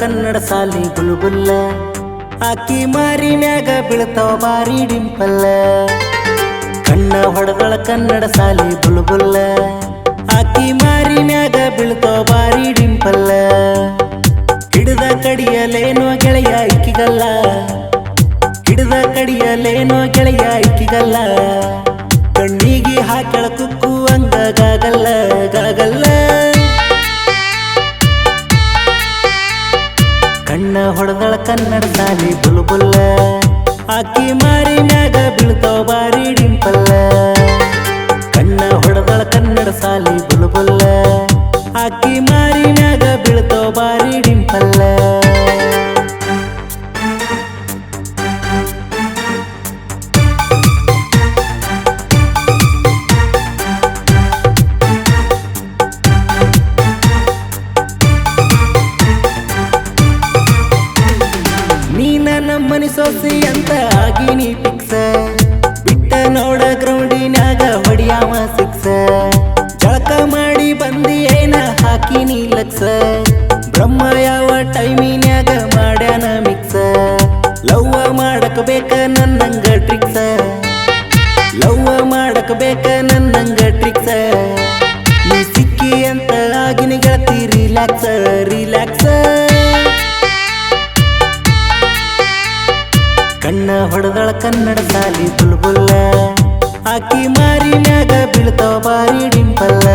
ಕನ್ನಡ ಸಾಲಿ ಬುಲ್ಬುಲ್ಲ ಆಕಿ ಮಾರಿ ಮ್ಯಾಗ ಬೀಳ್ತಾವ ಬಾರಿ ಡಿಂಪಲ್ಲ ಕಣ್ಣ ಹೊಡೆದಳ ಕನ್ನಡ ಸಾಲಿ ಬುಲ್ಬುಲ್ಲ ಆಕಿ ಮಾರಿ ಮ್ಯಾಗ ಬೀಳ್ತಾವ ಬಾರಿ ಡಿಂಪಲ್ಲ ಹಿಡಿದ ಕಡಿಯಲೇನೋ ಗೆಳೆಯ ಇಕ್ಕಿಗಲ್ಲ ಹಿಡಿದ ಕಡಿಯಲೇನೋ ಗೆಳೆಯ ಇಕ್ಕಿಗಲ್ಲ ಕಣ್ಣಿಗೆ ಹಾಕಳ ಕುಕ್ಕು ಹಂಗ ಗಾಗಲ್ಲ ಗಾಗಲ್ಲ ಕಣ್ಣ ಹೊಡೆದಳ ಕನ್ನಡ ಸಾಲಿ ಬುಲ್ಬುಲ್ಲ ಆಕಿ ಮಾರಿ ಮ್ಯಾಗ ಬೀಳ್ತಾವ ಬಾರಿ ಡಿಂಪಲ್ಲ ಕಣ್ಣ ಹೊಡೆದಳ ಕನ್ನಡ ಸಾಲಿ ಬುಲ್ಬುಲ್ಲ ಆಕಿ ಮಾರಿ ಮ್ಯಾಗ ಬೀಳ್ತಾವ ಬಾರಿ ಡಿಂಪಲ್ಲ ನಮ್ಮನಿ ಸೋಸಿ ಅಂತ ಆಗಿನಿ ಫಿಕ್ಸ ಬಿಟ್ಟ ನೋಡ ಗ್ರೌಂಡಿನ್ಯಾಗ ಹೊಡಿಯಾವ ಸಿಕ್ಸ ಜಳಕ ಮಾಡಿ ಬಂದಿ ಏನ ಹಾಕಿನಿ ಲಕ್ಸ ಬ್ರಹ್ಮ ಯಾವ ಟೈಮಿನ್ಯಾಗ ಮಾಡ್ಯಾನ ಮಿಕ್ಸ ಲವ್ವ ಮಾಡಕ ಬೇಕ ನನ್ನಂಗ ಟ್ರಿಕ್ಸ ಲವ್ವ ಮಾಡಕ ಬೇಕ ನನ್ನಂಗ ಟ್ರಿಕ್ಸ ನೀ ಸಿಕ್ಕಿ ಅಂತ ಆಗಿನಿ ಗೆಳತಿ ರಿಲ್ಯಾಕ್ಸ ರಿಲ್ಯಾಕ್ಸ ಕಣ್ಣ ಹೊಡೆದಳ ಕನ್ನಡ ಸಾಲಿ ಬುಲ್ಬುಲ್ಲ ಆಕಿ ಮಾರಿ ಮ್ಯಾಗ ಬೀಳ್ತಾವ ಬಾರಿ ಡಿಂಪಲ್ಲ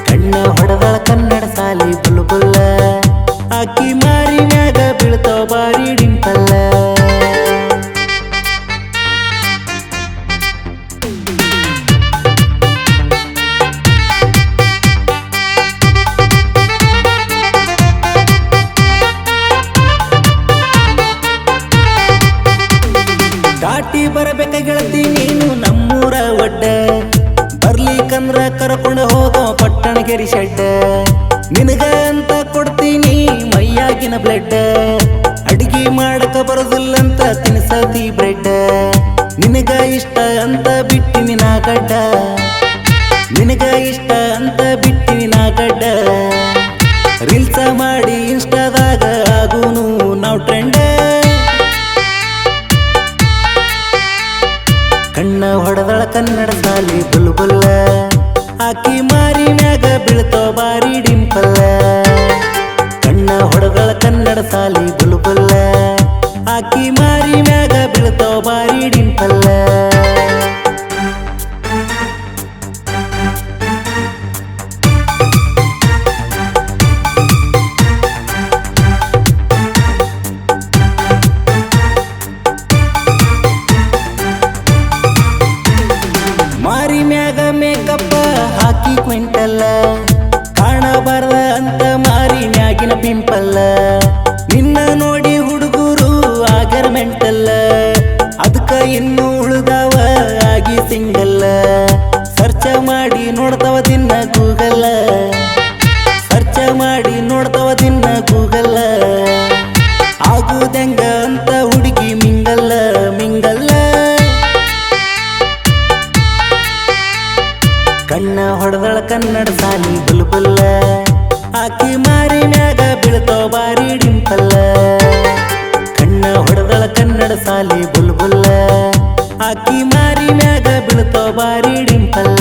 ಕಣ್ಣ ಹೊಡೆದಳ ಕನ್ನಡ ಸಾಲಿ ಬುಲ್ಬುಲ್ಲ ಆಕಿ ಮಾರಿ ಮ್ಯಾಗ ಬೀಳ್ತಾವ ಬಾರಿ ಡಿಂಪಲ್ಲ ದಾಟಿ ಬರಬೇಕ ಗೆಳತಿ ನೀನು ನಮ್ಮೂರ ಒಡ್ಡ ಬರ್ಲಿಕ್ಕಂದ್ರ ಕರ್ಕೊಂಡು ಹೋಗೋ ಪಟ್ಟಣಗೆರಿ ಶೆಡ್ಡ ನಿನಗ ಅಂತ ಕೊಡ್ತೀನಿ ಮೈಯಾಗಿನ ಬ್ಲಡ್ ಅಡಿಗೆ ಮಾಡಕ ಬರೋದಿಲ್ಲಂತ ತಿನ್ಸತಿ ಬ್ರೆಡ್ ನಿನಗ ಇಷ್ಟ ಅಂತ ಬಿಟ್ಟಿನಿ ನಾ ಗಡ್ಡ ನಿನಗ ಇಷ್ಟ ಅಂತ ಬಿಟ್ಟಿನಿ ನಾ ಗಡ್ಡ ರೀಲ್ಸ ಮಾಡಿ ಇನ್ಸ್ಟಾದಾಗ ಆಗುನು ನಾವು ಟ್ರೆಂಡ್ ಕಣ್ಣ ಹೊಡೆದಳ ಕನ್ನಡ ಸಾಲಿ ಬುಲ್ಬುಲ್ಲ ಆಕಿ ಮಾರಿ ಮ್ಯಾಗ ಬೀಳ್ತಾವ ಬಾರಿ ಡಿಂಪಲ್ಲ ಕಣ್ಣ ಹೊಡೆದಳ ಕನ್ನಡ ಸಾಲಿ ಬುಲ್ಬುಲ್ಲ ಆಕಿ ಮಾರಿ ಮ್ಯಾಗ ಬೀಳ್ತಾವ ಬಾರಿ ಡಿಂಪಲ್ಲ ಮಾರಿ ಮ್ಯಾಗ ಮೇಕಪ್ಪ ಹಾಕಿ ಕ್ವಿಂಟಲ್ಲ ಕಾಣಬಾರ್ದ ಅಂತ ಮಾರಿ ಮ್ಯಾಗಿನ ಪಿಂಪಲ್ಲ ನಿನ್ನ ನೋಡಿ ಹುಡುಗರು ಆಗರ ಮೆಂಟಲ್ಲ ಅದಕ್ಕ ಇನ್ನು ಉಳಿದವ ಆಗಿ ಸಿಂಗಲ್ಲ ಸರ್ಚ ಮಾಡಿ ನೋಡ್ತವ ದಿನ ಗೂಗಲ್ಲ ಸರ್ಚ ಮಾಡಿ ನೋಡ್ತವ ದಿನ ಗೂಗಲ್ಲ ಆಗುದೆಂಗ ಅಂತ ಹುಡುಗಿ ಮಿಂಗಲ್ಲ ಮಿಂಗಲ್ಲ ಕಣ್ಣ ಹೊಡೆದಳ ಕನ್ನಡ ಸಾಲಿ ಬುಲ್ಬುಲ್ಲ ಆಕಿ ಮಾರಿ ಮ್ಯಾಗ ಬೀಳ್ತಾವ ಬಾರಿ ಡಿಂಪಲ್ಲ ಕಣ್ಣ ಹೊಡೆದಳ ಕನ್ನಡ ಸಾಲಿ ಬುಲ್ಬುಲ್ಲ ಆಕಿ ಮಾರಿ ಮ್ಯಾಗ ಬೀಳ್ತಾವ ಬಾರಿ ಡಿಂಪಲ್ಲ